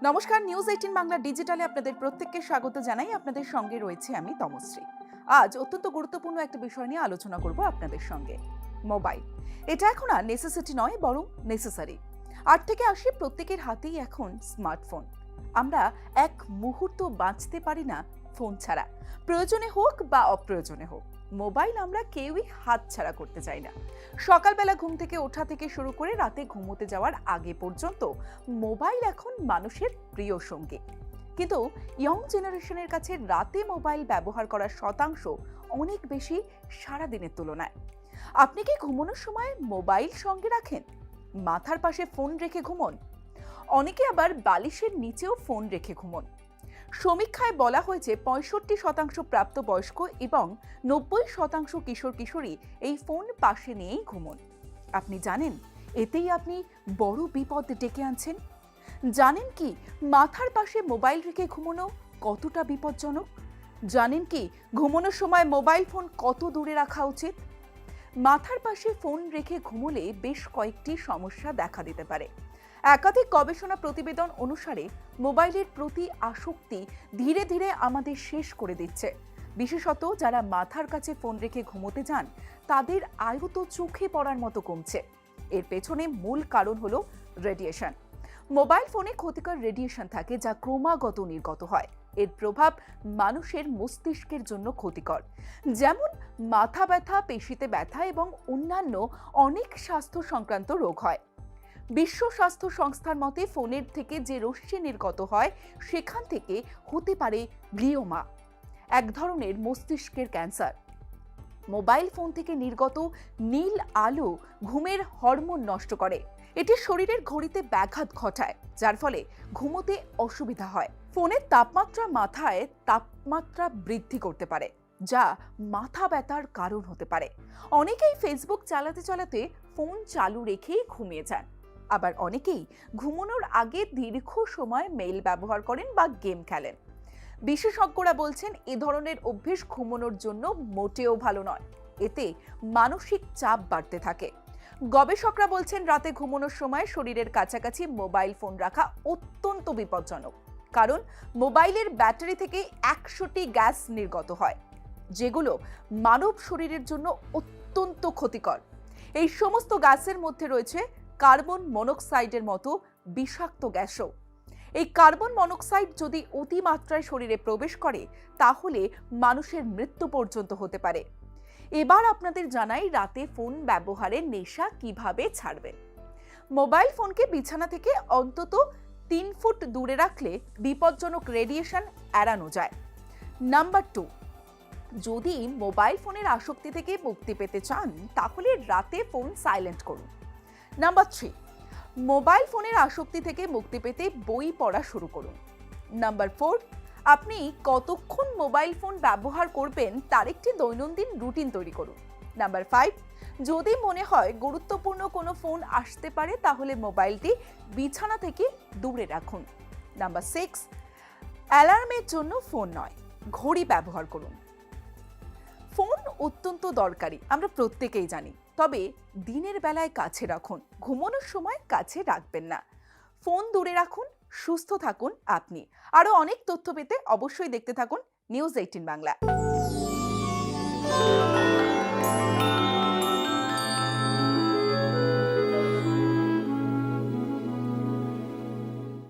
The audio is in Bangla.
নমস্কার, নিউজ 18 বাংলা ডিজিটালে আপনাদের প্রত্যেককে স্বাগত জানাই। আপনাদের সঙ্গে রয়েছে আমি তমশ্রী। আজ অত্যন্ত গুরুত্বপূর্ণ একটা বিষয় নিয়ে আলোচনা করব আপনাদের সঙ্গে। মোবাইল, এটা এখন আর নেসেসিটি নয়, বরং নেসেসারি। 8 থেকে 80 প্রত্যেকের হাতেই এখন স্মার্টফোন। আমরা এক মুহূর্ত বাঁচতে পারি না ফোন ছাড়া। প্রয়োজনে হোক বা অপ্রয়োজনে হোক, মোবাইল আমরা কেউই হাতছাড়া করতে চাই না। সকালবেলা ঘুম থেকে ওঠা থেকে শুরু করে রাতে ঘুমোতে যাওয়ার আগে পর্যন্ত মোবাইল এখন মানুষের প্রিয় সঙ্গী। কিন্তু ইয়ং জেনারেশনের কাছে রাতে মোবাইল ব্যবহার করার শতাংশ অনেক বেশি সারাদিনের তুলনায়। আপনি কি ঘুমানোর সময় মোবাইল সঙ্গে রাখেন? মাথার পাশে ফোন রেখে ঘুমন? অনেকে আবার বালিশের নিচেও ফোন রেখে ঘুমন। সমীক্ষায় বলা হয়েছে 65% প্রাপ্তবয়স্ক এবং 90% কিশোর কিশোরী এই ফোন পাশে নিয়েই ঘুমন। আপনি জানেন এতেই আপনি বড় বিপদ ডেকে আনছেন? জানেন কি মাথার পাশে মোবাইল রেখে ঘুমানো কতটা বিপজ্জনক? জানেন কি ঘুমানোর সময় মোবাইল ফোন কত দূরে রাখা উচিত? মাথার পাশে ফোন রেখে ঘুমোলে বেশ কয়েকটি সমস্যা দেখা দিতে পারে। একাধিক গবেষণা প্রতিবেদন অনুসারে মোবাইলের প্রতি আসক্তি ধীরে ধীরে আমাদের শেষ করে দিচ্ছে। বিশেষত যারা মাথার কাছে ফোন রেখে ঘুমোতে যান, তাদের আয়ু তো চোখে পড়ার মতো কমছে। এর পেছনে মূল কারণ হলো রেডিয়েশন। মোবাইল ফোনে ক্ষতিকর রেডিয়েশন থাকে, যা ক্রমাগত নির্গত হয়। এর প্রভাব মানুষের মস্তিষ্কের জন্য ক্ষতিকর, যেমন মাথা ব্যথা, পেশিতে ব্যথা এবং অন্যান্য অনেক স্বাস্থ্য সংক্রান্ত রোগ হয়। বিশ্ব স্বাস্থ্য সংস্থার মতে ফোনের থেকে যে রশ্মি নির্গত হয়, সেখান থেকে হতে পারে গ্লিওমা, এক ধরনের মস্তিষ্কের ক্যান্সার। মোবাইল ফোন থেকে নির্গত নীল আলো ঘুমের হরমোন নষ্ট করে। এটি শরীরের ঘড়িতে ব্যাঘাত ঘটায়, যার ফলে ঘুমোতে অসুবিধা হয়। ফোনের তাপমাত্রা মাথায় তাপমাত্রা বৃদ্ধি করতে পারে, যা মাথা ব্যথার কারণ হতে পারে। অনেকেই ফেসবুক চালাতে চালাতে ফোন চালু রেখেই ঘুমিয়ে যান। আবার অনেকেই ঘুমানোর আগে দীর্ঘ সময় মেইল ব্যবহার করেন বা গেম খেলেন। বিশেষজ্ঞরা বলছেন এ ধরনের অভ্যেস ঘুমানোর জন্য মোটেও ভালো নয়। এতে মানসিক চাপ বাড়তে থাকে। গবেষকরা বলছেন রাতে ঘুমানোর সময় শরীরের কাছাকাছি মোবাইল ফোন রাখা অত্যন্ত বিপজ্জনক, কারণ মোবাইলের ব্যাটারি থেকে 100টি গ্যাস নির্গত হয়, যেগুলো মানব শরীরের জন্য অত্যন্ত ক্ষতিকর। এই সমস্ত গ্যাসের মধ্যে রয়েছে কার্বন মনোক্সাইডের মতো বিষাক্ত গ্যাসও। এই কার্বন মনোক্সাইড যদি অতিমাত্রায় শরীরে প্রবেশ করে, তাহলে মানুষের মৃত্যু পর্যন্ত হতে পারে। এবার আপনাদের জানাই রাতে ফোন ব্যবহারের নেশা কিভাবে ছাড়বেন। মোবাইল ফোনকে বিছানা থেকে অন্তত 3 ফুট দূরে রাখলে বিপজ্জনক রেডিয়েশন এড়ানো যায়। নাম্বার 2, যদি মোবাইল ফোনের আসক্তি থেকে মুক্তি পেতে চান, তাহলে রাতে ফোন সাইলেন্ট করুন। নাম্বার 3, মোবাইল ফোনের আসক্তি থেকে মুক্তি পেতে বই পড়া শুরু করুন। নাম্বার 4, আপনি কতক্ষণ মোবাইল ফোন ব্যবহার করবেন তার একটি দৈনন্দিন রুটিন তৈরি করুন। নাম্বার 5, যদি মনে হয় গুরুত্বপূর্ণ কোনো ফোন আসতে পারে, তাহলে মোবাইলটি বিছানা থেকে দূরে রাখুন। নাম্বার 6, অ্যালার্মের জন্য ফোন নয়, ঘড়ি ব্যবহার করুন। ফোন অত্যন্ত দরকারি, আমরা প্রত্যেকেই জানি, তবে দিনের বেলায় কাছে রাখুন, ঘুমানোর সময় কাছে রাখবেন না। ফোন দূরে রাখুন, সুস্থ থাকুন আপনি। আরো অনেক তথ্য পেতে অবশ্যই দেখতে থাকুন নিউজ 18 বাংলা।